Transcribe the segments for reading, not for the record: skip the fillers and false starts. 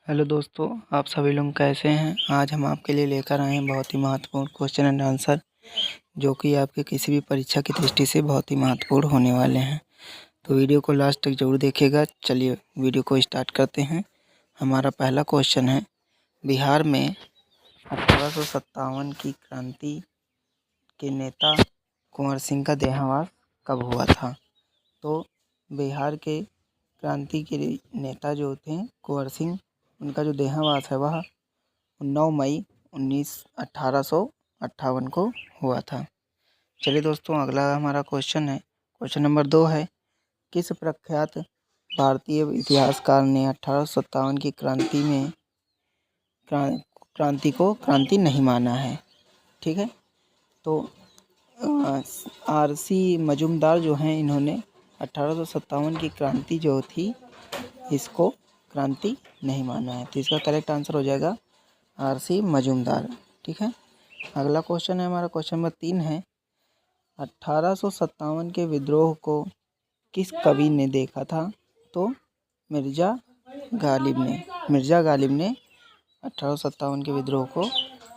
Hello दोस्तों, आप सभी लोग कैसे हैं। आज हम आपके लिए लेकर आए हैं बहुत ही महत्वपूर्ण क्वेश्चन एंड आंसर, जो कि आपके किसी भी परीक्षा की दृष्टि से बहुत ही महत्वपूर्ण होने वाले हैं। तो वीडियो को लास्ट तक जरूर देखिएगा। चलिए वीडियो को स्टार्ट करते हैं। हमारा पहला क्वेश्चन है, बिहार में 1857 की क्रांति के नेता कुंवर सिंह का देहांत कब हुआ था। तो बिहार के क्रांति के नेता जो थे कुंवर सिंह, उनका जो देहांत है वह 9 मई 1858 को हुआ था। चलिए दोस्तों, अगला हमारा क्वेश्चन है, क्वेश्चन नंबर 2 है, किस प्रख्यात भारतीय इतिहासकार ने 1857 की क्रांति को क्रांति नहीं माना है। ठीक है, तो RC मजूमदार जो हैं, इन्होंने 1857 की क्रांति जो थी इसको क्रांति नहीं माना है। तो इसका करेक्ट आंसर हो जाएगा RC मजूमदार। ठीक है, अगला क्वेश्चन है हमारा, क्वेश्चन नंबर 3 है, 1857 के विद्रोह को किस कवि ने देखा था। तो मिर्ज़ा गालिब ने 1857 के विद्रोह को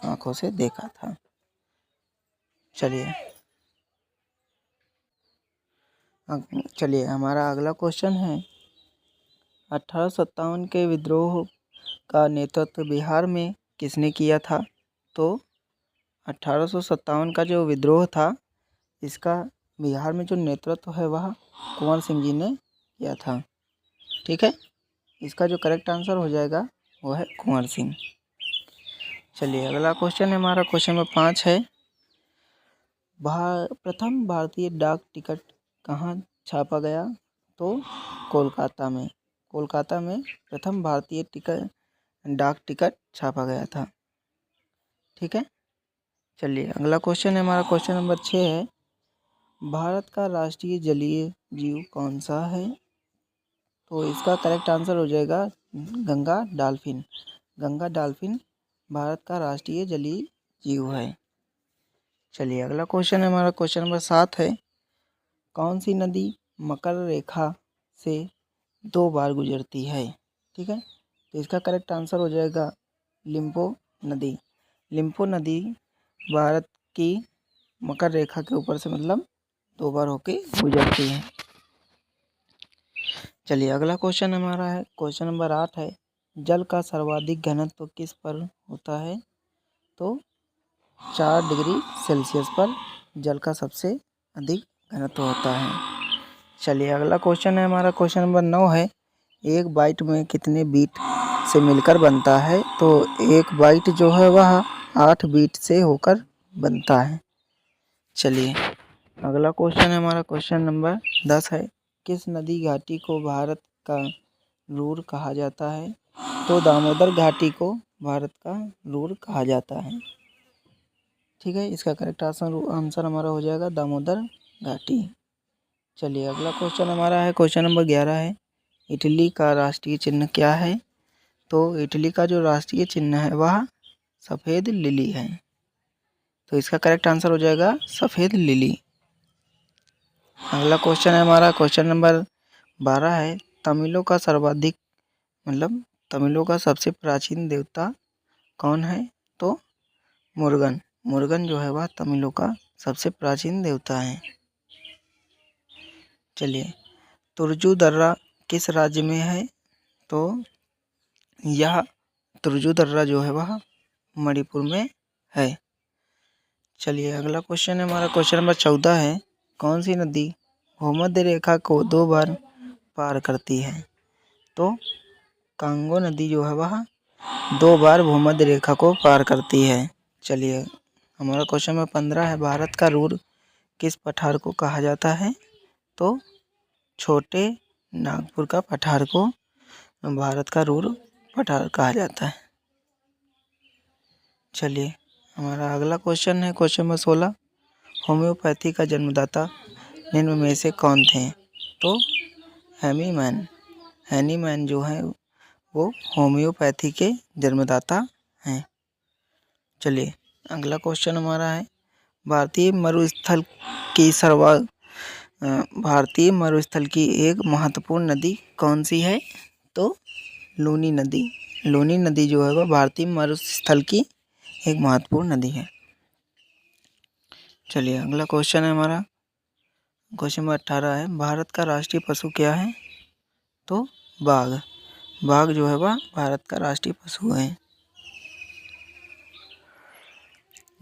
आंखों से देखा था। चलिए हमारा अगला क्वेश्चन है, 1857 के विद्रोह का नेतृत्व बिहार में किसने किया था। तो 1857 का जो विद्रोह था, इसका बिहार में जो नेतृत्व है वह कुंवर सिंह जी ने किया था। ठीक है, इसका जो करेक्ट आंसर हो जाएगा वो है कुंवर सिंह। चलिए अगला क्वेश्चन है हमारा, क्वेश्चन नंबर 5 है, प्रथम भारतीय डाक टिकट कहाँ छापा गया। तो कोलकाता में प्रथम भारतीय डाक टिकट छापा गया था। ठीक है, चलिए अगला क्वेश्चन है हमारा, क्वेश्चन नंबर 6 है, भारत का राष्ट्रीय जलीय जीव कौन सा है। तो इसका करेक्ट आंसर हो जाएगा गंगा डॉल्फिन भारत का राष्ट्रीय जलीय जीव है। चलिए अगला क्वेश्चन है हमारा, क्वेश्चन नंबर 7 है, कौन सी नदी मकर रेखा से 2 बार गुजरती है। ठीक है, तो इसका करेक्ट आंसर हो जाएगा लिम्पो नदी भारत की मकर रेखा के ऊपर से 2 बार होके गुजरती है। चलिए अगला क्वेश्चन हमारा है, क्वेश्चन नंबर 8 है, जल का सर्वाधिक घनत्व किस पर होता है। तो 4 डिग्री सेल्सियस पर जल का सबसे अधिक घनत्व होता है। चलिए अगला क्वेश्चन है हमारा, क्वेश्चन नंबर 9 है, एक बाइट में कितने बीट से मिलकर बनता है। तो एक बाइट जो है वह 8 बीट से होकर बनता है। चलिए अगला क्वेश्चन है हमारा, क्वेश्चन नंबर 10 है, किस नदी घाटी को भारत का रूर कहा जाता है। तो दामोदर घाटी को भारत का रूर कहा जाता है। ठीक है, इसका करेक्ट आंसर हमारा हो जाएगा दामोदर घाटी। चलिए अगला क्वेश्चन हमारा है, क्वेश्चन नंबर 11 है, इटली का राष्ट्रीय चिन्ह क्या है। तो इटली का जो राष्ट्रीय चिन्ह है वह सफ़ेद लिली है। तो इसका करेक्ट आंसर हो जाएगा सफ़ेद लिली। अगला क्वेश्चन है हमारा, क्वेश्चन नंबर 12 है, तमिलों का सबसे प्राचीन देवता कौन है। तो मुर्गन जो है वह तमिलों का सबसे प्राचीन देवता है। चलिए तुर्जू दर्रा किस राज्य में है। तो यह तुर्जू दर्रा जो है वह मणिपुर में है। चलिए अगला क्वेश्चन है हमारा, क्वेश्चन नंबर 14 है, कौन सी नदी भूमध्य रेखा को 2 बार पार करती है। तो कांगो नदी जो है वह 2 बार भूमध्य रेखा को पार करती है। चलिए हमारा क्वेश्चन नंबर 15 है, भारत का रूर किस पठार को कहा जाता है। तो छोटे नागपुर का पठार को भारत का रूर पठार कहा जाता है। चलिए हमारा अगला क्वेश्चन है, क्वेश्चन नंबर 16, होम्योपैथी का जन्मदाता निम्न में से कौन थे। तो हैनीमैन जो है वो होम्योपैथी के जन्मदाता हैं। चलिए अगला क्वेश्चन हमारा है, भारतीय मरुस्थल की एक महत्वपूर्ण नदी कौन सी है। तो लूनी नदी लूनी नदी जो है वह भारतीय मरुस्थल की एक महत्वपूर्ण नदी है। चलिए अगला क्वेश्चन है हमारा, क्वेश्चन नंबर 18 है, भारत का राष्ट्रीय पशु क्या है? तो बाघ। बाघ जो है वह भारत का राष्ट्रीय पशु है।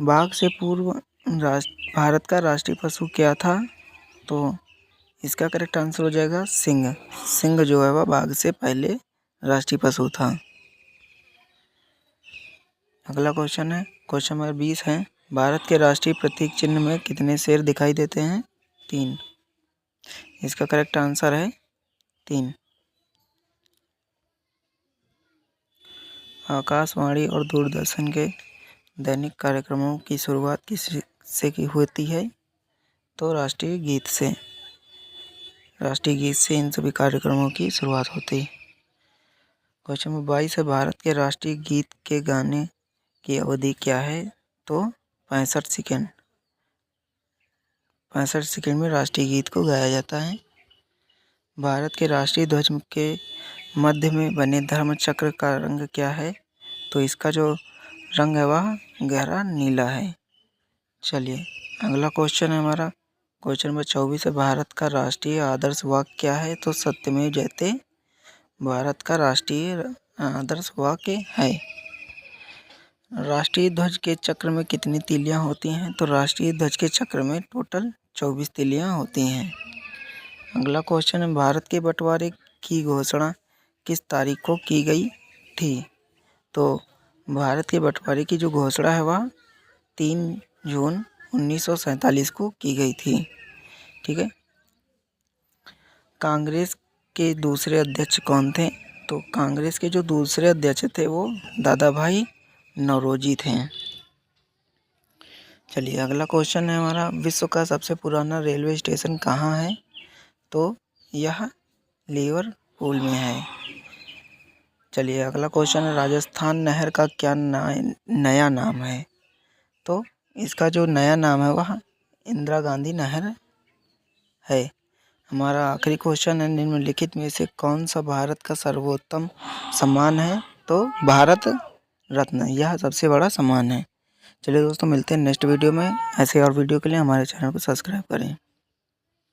बाघ से पूर्व भारत का राष्ट्रीय पशु क्या था? तो इसका करेक्ट आंसर हो जाएगा सिंह। सिंह जो है वह बाघ से पहले राष्ट्रीय पशु था। अगला क्वेश्चन है, क्वेश्चन नंबर 20 है, भारत के राष्ट्रीय प्रतीक चिन्ह में कितने शेर दिखाई देते हैं? 3। इसका करेक्ट आंसर है 3। आकाशवाणी और दूरदर्शन के दैनिक कार्यक्रमों की शुरुआत किससे की होती है? तो राष्ट्रीय गीत से। राष्ट्रीय गीत से इन सभी कार्यक्रमों की शुरुआत होती है। क्वेश्चन नंबर 22 है, भारत के राष्ट्रीय गीत के गाने की अवधि क्या है? तो 65 सेकेंड। 65 सेकेंड में राष्ट्रीय गीत को गाया जाता है। भारत के राष्ट्रीय ध्वज के मध्य में बने धर्म चक्र का रंग क्या है? तो इसका जो रंग है वह गहरा नीला है। चलिए अगला क्वेश्चन है हमारा, क्वेश्चन नंबर 24 है, भारत का राष्ट्रीय आदर्श वाक्य क्या है? तो सत्यमेव जयते भारत का राष्ट्रीय आदर्श वाक्य है। राष्ट्रीय ध्वज के चक्र में कितनी तीलियां होती हैं? तो राष्ट्रीय ध्वज के चक्र में टोटल 24 तीलियां होती हैं। अगला क्वेश्चन है, भारत के बंटवारे की घोषणा किस तारीख को की गई थी? तो भारत के बंटवारे की जो घोषणा है वह 3 जून 1947 को की गई थी। ठीक है। कांग्रेस के दूसरे अध्यक्ष कौन थे? तो कांग्रेस के जो दूसरे अध्यक्ष थे वो दादा भाई नौरोजी थे। चलिए अगला क्वेश्चन है हमारा, विश्व का सबसे पुराना रेलवे स्टेशन कहाँ है? तो यह लिवरपूल में है। चलिए अगला क्वेश्चन है, राजस्थान नहर का क्या नया नाम है? तो इसका जो नया नाम है वह इंदिरा गांधी नहर है। हमारा आखिरी क्वेश्चन है, निम्नलिखित में से कौन सा भारत का सर्वोत्तम सम्मान है? तो भारत रत्न, यह सबसे बड़ा सम्मान है। चलिए दोस्तों, मिलते हैं नेक्स्ट वीडियो में। ऐसे और वीडियो के लिए हमारे चैनल को सब्सक्राइब करें।